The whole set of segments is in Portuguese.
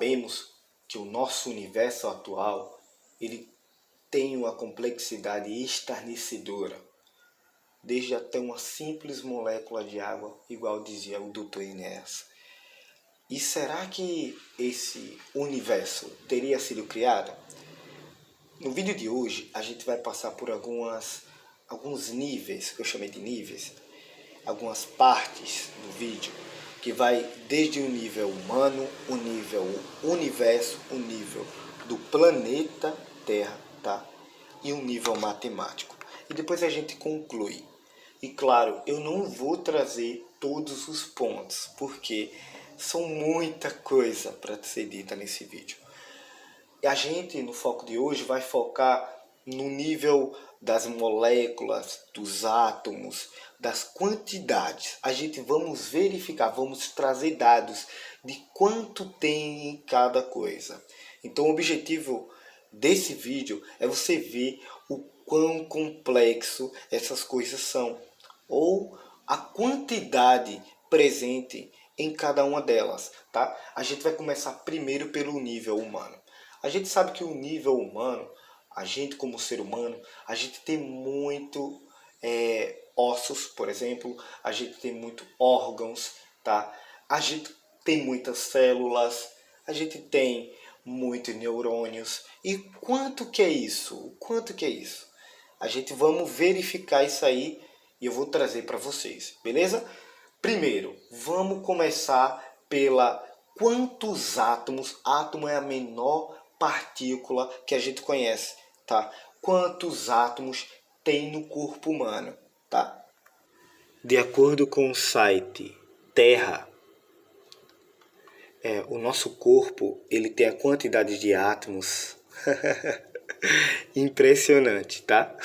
sabemos que o nosso universo atual ele tem uma complexidade estarnecedora, desde até uma simples molécula de água, igual dizia o Dr. Enéas. E será que esse universo teria sido criado? No vídeo de hoje, a gente vai passar por alguns níveis, que eu chamei de níveis, algumas partes do vídeo, que vai desde o nível humano, o nível universo, o nível do planeta Terra, tá? E um nível matemático. E depois a gente conclui. E claro, eu não vou trazer todos os pontos, porque são muita coisa para ser dita nesse vídeo. E a gente, no foco de hoje, vai focar no nível das moléculas, dos átomos, das quantidades. A gente vamos verificar, vamos trazer dados de quanto tem em cada coisa. Então o objetivo desse vídeo é você ver o quão complexo essas coisas são, ou a quantidade presente em cada uma delas, tá? A gente vai começar primeiro pelo nível humano. A gente sabe que o nível humano, a gente como ser humano, a gente tem muito ossos, por exemplo, a gente tem muito órgãos, tá? A gente tem muitas células, a gente tem muitos neurônios. E quanto que é isso? Quanto que é isso? A gente vamos verificar isso aí e eu vou trazer para vocês, beleza? Primeiro, vamos começar pela quantos átomos. Átomo é a menor partícula que a gente conhece, tá? Quantos átomos tem no corpo humano, tá? De acordo com o site Terra, o nosso corpo ele tem a quantidade de átomos impressionante, tá?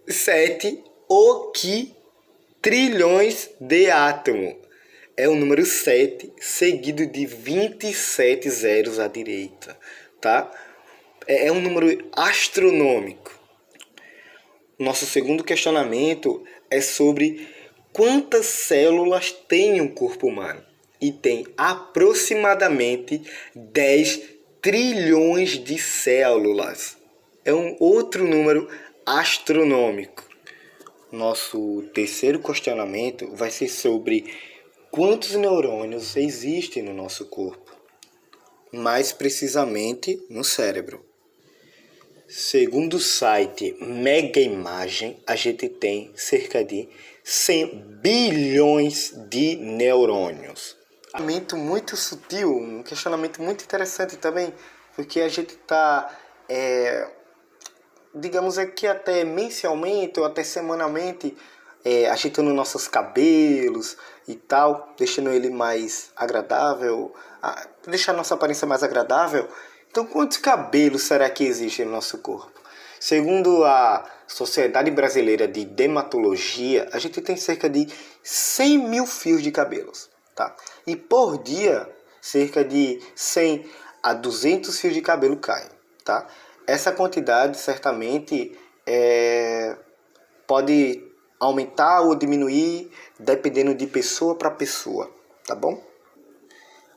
7 trilhões de átomos. É o número 7, seguido de 27 zeros à direita, tá? É um número astronômico. Nosso segundo questionamento é sobre quantas células tem um corpo humano. E tem aproximadamente 10 trilhões de células. É um outro número astronômico. Nosso terceiro questionamento vai ser sobre quantos neurônios existem no nosso corpo, mais precisamente no cérebro. Segundo o site Mega Imagem, a gente tem cerca de 100 bilhões de neurônios. Um questionamento muito sutil, um questionamento muito interessante também, porque a gente está, digamos aqui até mensalmente ou até semanalmente, ajeitando nossos cabelos e tal, deixando ele mais agradável, deixar nossa aparência mais agradável. Então, quantos cabelos será que existem no nosso corpo? Segundo a Sociedade Brasileira de Dermatologia, a gente tem cerca de 100 mil fios de cabelos, tá? E por dia, cerca de 100 a 200 fios de cabelo caem, tá? Essa quantidade certamente pode aumentar ou diminuir dependendo de pessoa para pessoa, tá bom?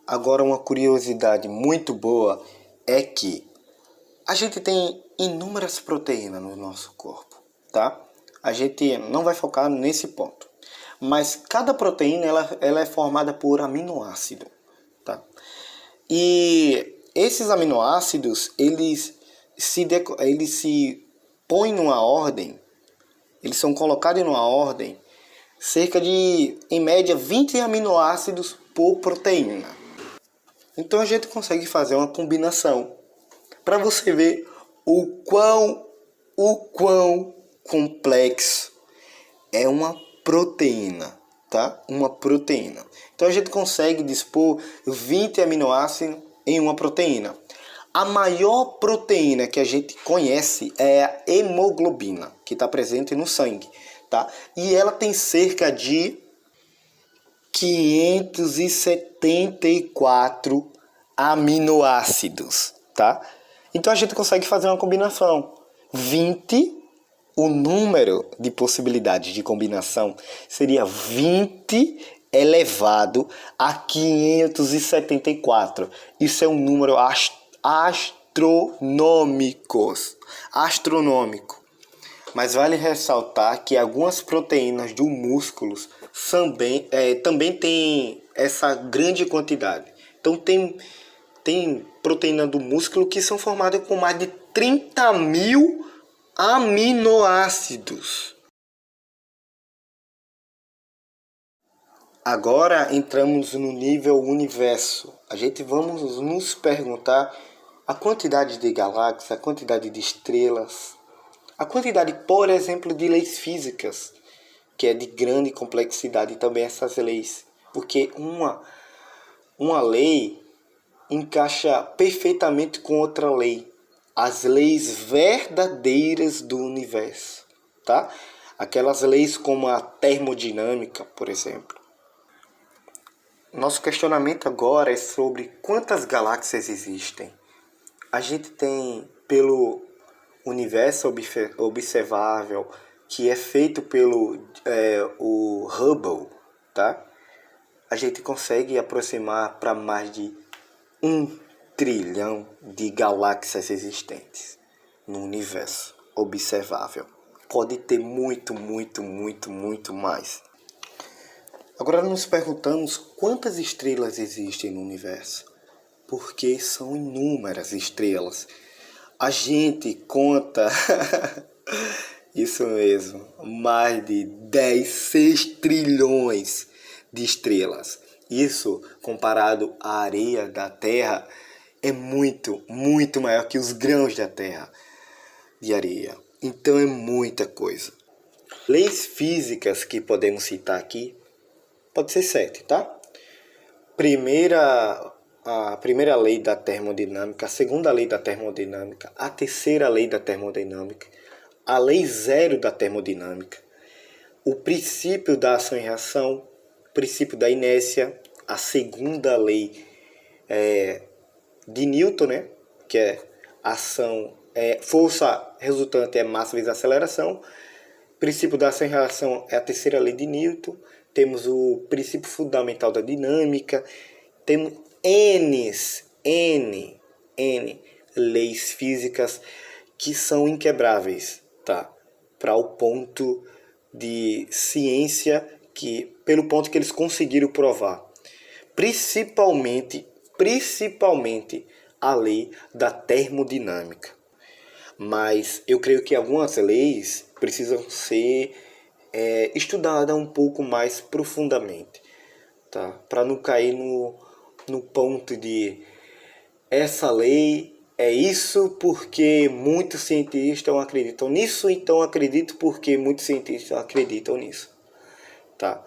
Agora, uma curiosidade muito boa é que a gente tem inúmeras proteínas no nosso corpo, tá? A gente não vai focar nesse ponto. Mas cada proteína ela é formada por aminoácido, tá? E esses aminoácidos, eles se põem numa ordem, eles são colocados numa ordem, cerca de, em média, 20 aminoácidos por proteína. Então a gente consegue fazer uma combinação para você ver o quão complexo é uma proteína, tá? Uma proteína. Então a gente consegue dispor 20 aminoácidos em uma proteína. A maior proteína que a gente conhece é a hemoglobina, que está presente no sangue, tá? E ela tem cerca de 574 aminoácidos, tá? Então a gente consegue fazer uma combinação. 20, o número de possibilidades de combinação seria 20 elevado a 574. Isso é um número astronômico. Mas vale ressaltar que algumas proteínas do músculo também têm essa grande quantidade. Então tem proteína do músculo que são formadas com mais de 30 mil aminoácidos. Agora entramos no nível universo. A gente vamos nos perguntar a quantidade de galáxias, a quantidade de estrelas, a quantidade, por exemplo, de leis físicas, que é de grande complexidade também essas leis. Porque uma lei encaixa perfeitamente com outra lei. As leis verdadeiras do universo, tá? Aquelas leis como a termodinâmica, por exemplo. Nosso questionamento agora é sobre quantas galáxias existem. A gente tem, pelo universo observável, que é feito pelo o Hubble, tá? A gente consegue aproximar para mais de 1 trilhão de galáxias existentes no universo observável. Pode ter muito mais. Agora nos perguntamos quantas estrelas existem no universo. Porque são inúmeras estrelas. A gente conta, isso mesmo, mais de 6 trilhões de estrelas. Isso, comparado à areia da Terra, é muito maior que os grãos da Terra de areia. Então é muita coisa. Leis físicas que podemos citar aqui, pode ser 7, tá? A primeira lei da termodinâmica, a segunda lei da termodinâmica, a terceira lei da termodinâmica, a lei zero da termodinâmica, o princípio da ação e reação, o princípio da inércia, a segunda lei de Newton, né? Que é força resultante é massa vezes aceleração. O princípio da ação e reação é a terceira lei de Newton. Temos o princípio fundamental da dinâmica. Temos N leis físicas que são inquebráveis, tá? Para o ponto de ciência pelo ponto que eles conseguiram provar. Principalmente a lei da termodinâmica. Mas eu creio que algumas leis precisam ser estudadas um pouco mais profundamente, tá? Para não cair no ponto de essa lei é isso porque muitos cientistas acreditam nisso, então acredito porque muitos cientistas acreditam nisso, tá?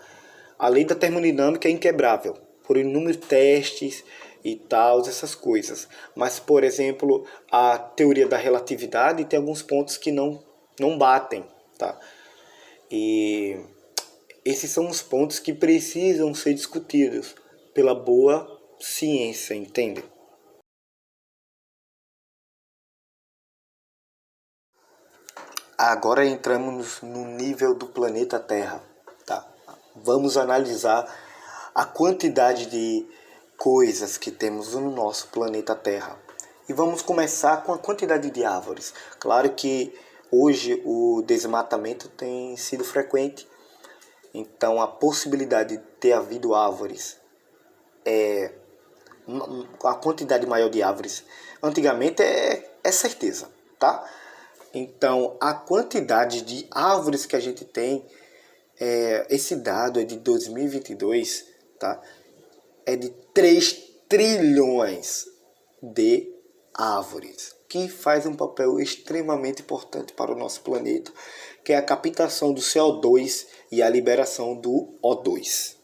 A lei da termodinâmica é inquebrável por inúmeros testes e tal, essas coisas. Mas, por exemplo, a teoria da relatividade tem alguns pontos que não batem, tá? E esses são os pontos que precisam ser discutidos pela boa ciência, entende? Agora entramos no nível do planeta Terra, tá? Vamos analisar a quantidade de coisas que temos no nosso planeta Terra. E vamos começar com a quantidade de árvores. Claro que hoje o desmatamento tem sido frequente, então a possibilidade de ter havido árvores, a quantidade maior de árvores, antigamente é certeza, tá? Então a quantidade de árvores que a gente tem, esse dado é de 2022, tá? É de 3 trilhões de árvores, que faz um papel extremamente importante para o nosso planeta, que é a captação do CO2 e a liberação do O2.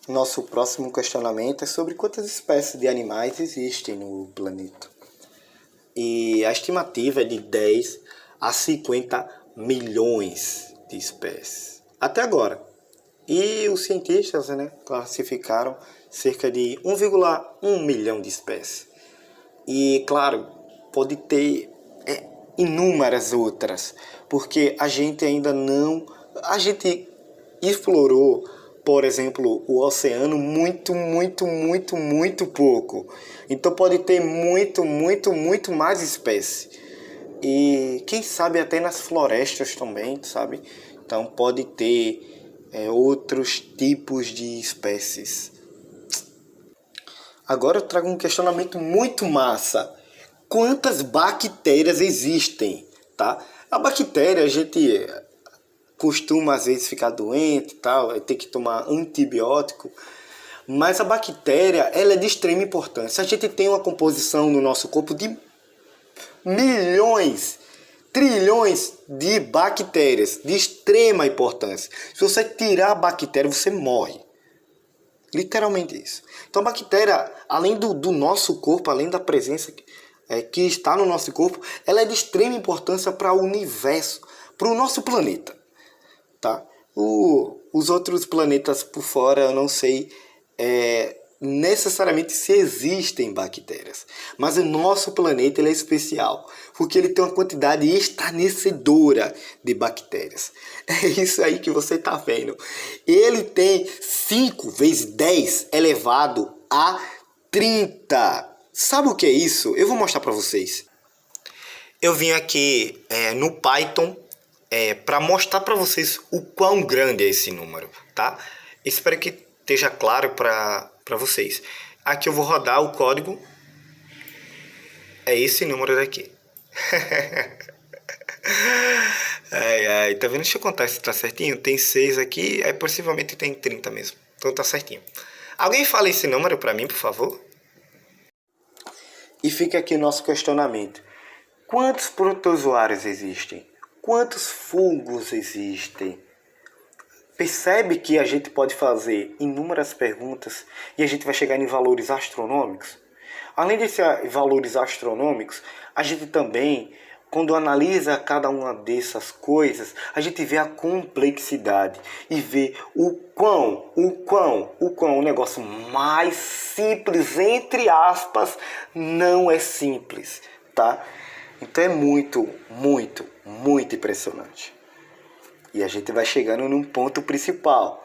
Nosso próximo questionamento é sobre quantas espécies de animais existem no planeta. E a estimativa é de 10 a 50 milhões de espécies até agora. E os cientistas, classificaram cerca de 1,1 milhão de espécies. E claro, pode ter inúmeras outras, porque a gente ainda não... A gente explorou por exemplo, o oceano, muito, muito, muito, muito pouco. Então pode ter muito, muito, muito mais espécies. E quem sabe até nas florestas também, sabe? Então pode ter outros tipos de espécies. Agora eu trago um questionamento muito massa. Quantas bactérias existem, tá? A bactéria, a gente costuma às vezes ficar doente e tal, ter que tomar antibiótico, mas a bactéria, ela é de extrema importância. A gente tem uma composição no nosso corpo de milhões, trilhões de bactérias de extrema importância. Se você tirar a bactéria, você morre. Literalmente isso. Então a bactéria, além do nosso corpo, além da presença que está no nosso corpo, ela é de extrema importância para o universo, para o nosso planeta. Tá? Os outros planetas por fora, eu não sei necessariamente se existem bactérias. Mas o nosso planeta ele é especial, porque ele tem uma quantidade estarnecedora de bactérias. É isso aí que você está vendo. Ele tem 5 vezes 10 elevado a 30. Sabe o que é isso? Eu vou mostrar para vocês. Eu vim aqui no Python para mostrar para vocês o quão grande é esse número, tá? Espero que esteja claro para vocês. Aqui eu vou rodar o código. É esse número daqui. Tá vendo? Deixa eu contar se tá certinho. Tem 6 aqui, aí possivelmente tem 30 mesmo. Então tá certinho. Alguém fala esse número para mim, por favor? E fica aqui o nosso questionamento. Quantos protozoários existem? Quantos fungos existem? Percebe que a gente pode fazer inúmeras perguntas e a gente vai chegar em valores astronômicos? Além desses valores astronômicos, a gente também, quando analisa cada uma dessas coisas, a gente vê a complexidade e vê o quão o negócio mais simples, entre aspas, não é simples, tá? Então é muito, muito, muito impressionante. E a gente vai chegando num ponto principal.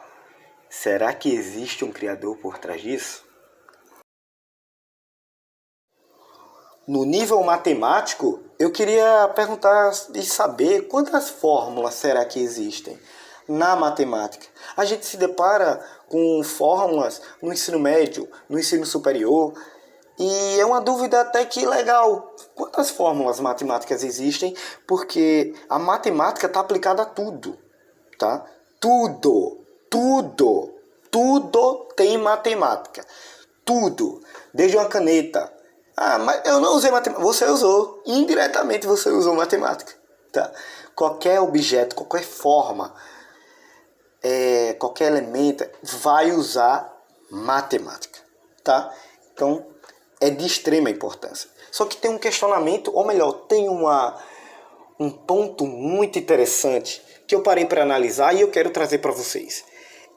Será que existe um criador por trás disso? No nível matemático, eu queria perguntar e saber quantas fórmulas será que existem na matemática. A gente se depara com fórmulas no ensino médio, no ensino superior, e é uma dúvida até que legal. Quantas fórmulas matemáticas existem? Porque a matemática está aplicada a tudo, tá? Tudo tem matemática. Tudo. Desde uma caneta. Ah, mas eu não usei matemática. Você usou. Indiretamente você usou matemática, tá? Qualquer objeto, qualquer forma, qualquer elemento vai usar matemática, tá? Então, é de extrema importância. Só que tem um questionamento, ou melhor, tem um ponto muito interessante que eu parei para analisar e eu quero trazer para vocês.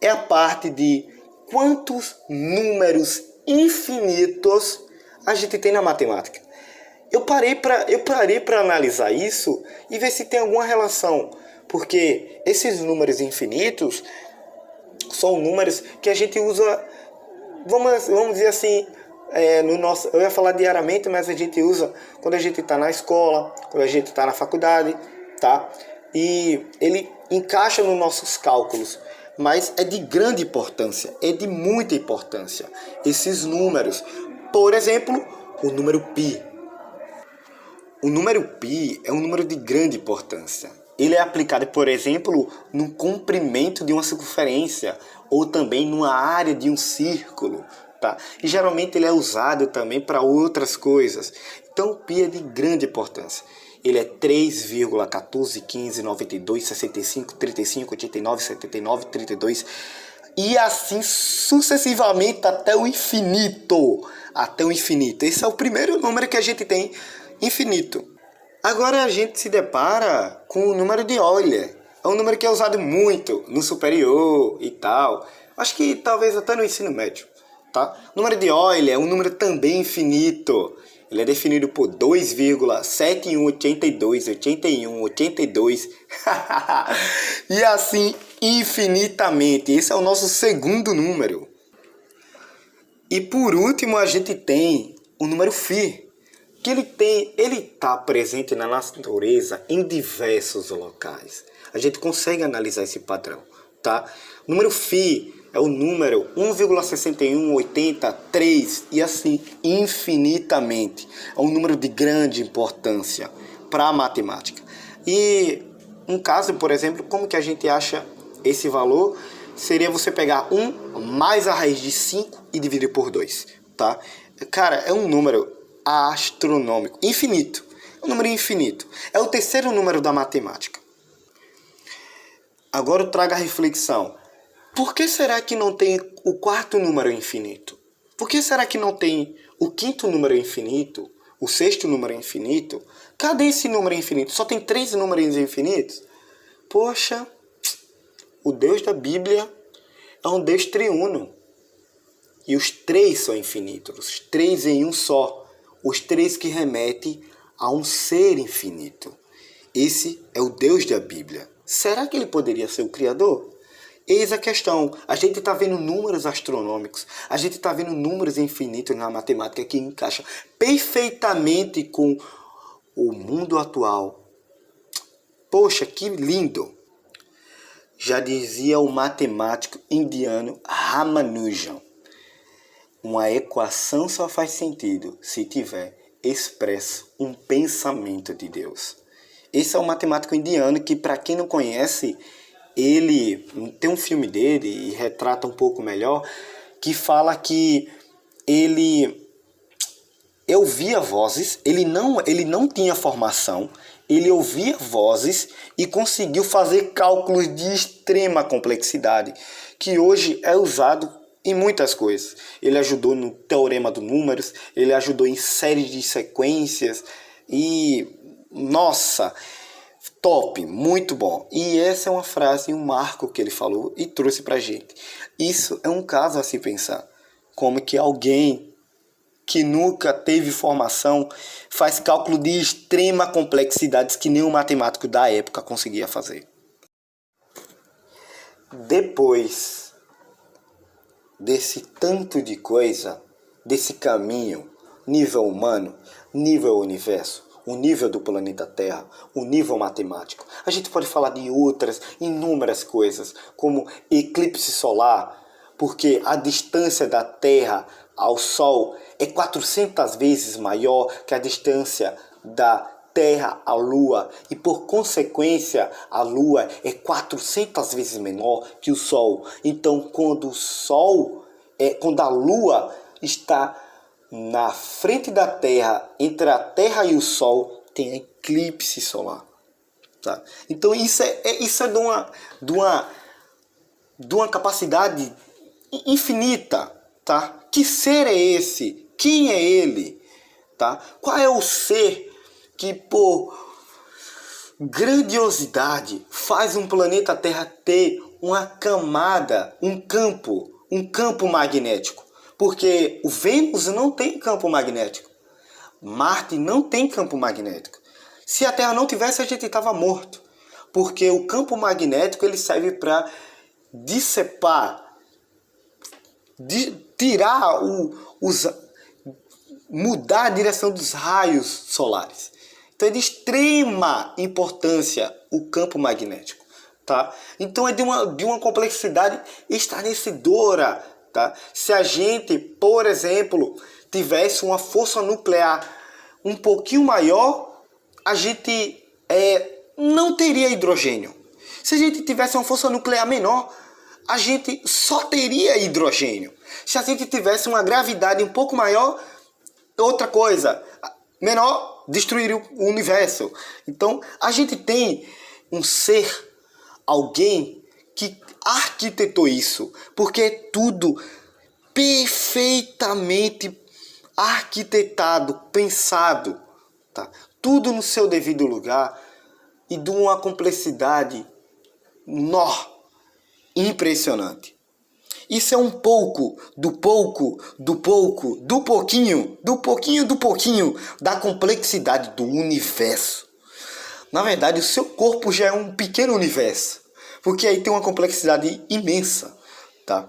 É a parte de quantos números infinitos a gente tem na matemática. Eu parei para analisar isso e ver se tem alguma relação, porque esses números infinitos são números que a gente usa, vamos dizer assim, eu ia falar diariamente, mas a gente usa quando a gente está na escola, quando a gente está na faculdade, tá? E ele encaixa nos nossos cálculos, mas é de grande importância, é de muita importância esses números. Por exemplo, o número π. O número π é um número de grande importância. Ele é aplicado, por exemplo, no comprimento de uma circunferência ou também numa área de um círculo, tá? E geralmente ele é usado também para outras coisas. Então o π é de grande importância. Ele é 3,14, 15, 92, 65, 35, 89, 79, 32 e assim sucessivamente até o infinito. Até o infinito. Esse é o primeiro número que a gente tem, infinito. Agora a gente se depara com o número de Euler. É um número que é usado muito no superior e tal. Acho que talvez até no ensino médio, tá? O número de Euler é um número também infinito. Ele é definido por 2,7182, 81, 82 e assim infinitamente. Esse é o nosso segundo número. E por último a gente tem o número φ, que ele está presente na natureza em diversos locais. A gente consegue analisar esse padrão, tá? O número φ é o número 1,6183 e assim infinitamente. É um número de grande importância para a matemática. E um caso, por exemplo, como que a gente acha esse valor? Seria você pegar 1 mais a raiz de 5 e dividir por 2, tá? Cara, é um número astronômico, infinito. É um número infinito. É o terceiro número da matemática. Agora eu trago a reflexão. Por que será que não tem o quarto número infinito? Por que será que não tem o quinto número infinito? O sexto número infinito? Cadê esse número infinito? Só tem 3 números infinitos? Poxa, o Deus da Bíblia é um Deus triuno. E os 3 são infinitos. Os 3 em um só. Os 3 que remetem a um ser infinito. Esse é o Deus da Bíblia. Será que ele poderia ser o Criador? Eis a questão. A gente está vendo números astronômicos. A gente está vendo números infinitos na matemática que encaixa perfeitamente com o mundo atual. Poxa, que lindo! Já dizia o matemático indiano Ramanujan. Uma equação só faz sentido se tiver expresso um pensamento de Deus. Esse é um matemático indiano que, para quem não conhece, ele tem um filme dele e retrata um pouco melhor, que fala que ele ouvia vozes, ele não tinha formação, ele ouvia vozes e conseguiu fazer cálculos de extrema complexidade, que hoje é usado em muitas coisas. Ele ajudou no teorema dos números, ele ajudou em séries de sequências e, nossa, top, muito bom. E essa é uma frase, um marco que ele falou e trouxe pra gente. Isso é um caso a se pensar. Como que alguém que nunca teve formação faz cálculo de extrema complexidade que nenhum matemático da época conseguia fazer. Depois desse tanto de coisa, desse caminho, nível humano, nível universo, o nível do planeta Terra, o nível matemático, a gente pode falar de outras inúmeras coisas, como eclipse solar, porque a distância da Terra ao Sol é 400 vezes maior que a distância da Terra à Lua, e por consequência a Lua é 400 vezes menor que o Sol. Então quando a Lua está na frente da Terra, entre a Terra e o Sol, tem eclipse solar. Tá? Então isso é de uma capacidade infinita. Tá? Que ser é esse? Quem é ele? Tá? Qual é o ser que por grandiosidade faz um planeta Terra ter uma camada, um campo magnético? Porque o Vênus não tem campo magnético. Marte não tem campo magnético. Se a Terra não tivesse, a gente estava morto. Porque o campo magnético ele serve para dissipar, tirar mudar a direção dos raios solares. Então é de extrema importância o campo magnético. Tá? Então é de uma complexidade estarrecedora. Tá? Se a gente, por exemplo, tivesse uma força nuclear um pouquinho maior, a gente não teria hidrogênio. Se a gente tivesse uma força nuclear menor, a gente só teria hidrogênio. Se a gente tivesse uma gravidade um pouco maior, outra coisa, menor, destruiria o universo. Então, a gente tem um ser, alguém que arquitetou isso, porque é tudo perfeitamente arquitetado, pensado, tá? Tudo no seu devido lugar e de uma complexidade impressionante. Isso é um pouco do pouquinho da complexidade do universo. Na verdade, o seu corpo já é um pequeno universo. Porque aí tem uma complexidade imensa, tá?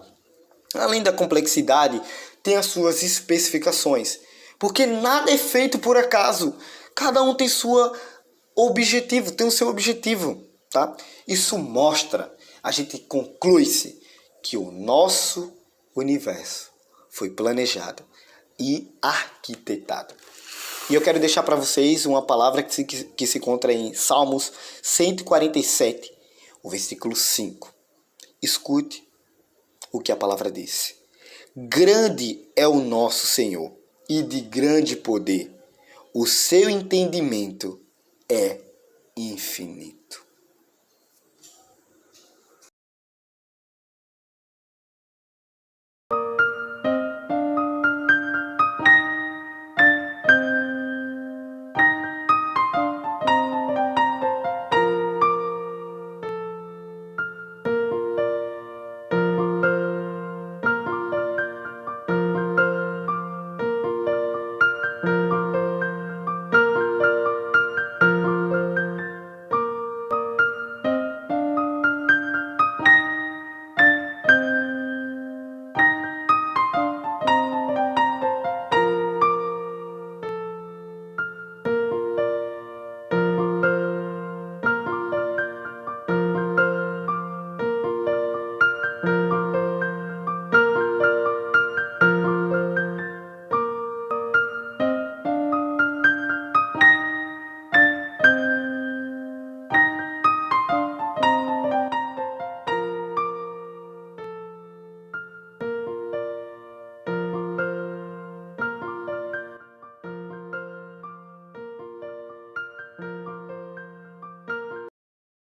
Além da complexidade, tem as suas especificações. Porque nada é feito por acaso. Cada um tem tem o seu objetivo, tá? Isso mostra, a gente conclui-se que o nosso universo foi planejado e arquitetado. E eu quero deixar para vocês uma palavra que se encontra em Salmos 147, o versículo 5. Escute o que a palavra diz. Grande é o nosso Senhor e de grande poder. O seu entendimento é infinito.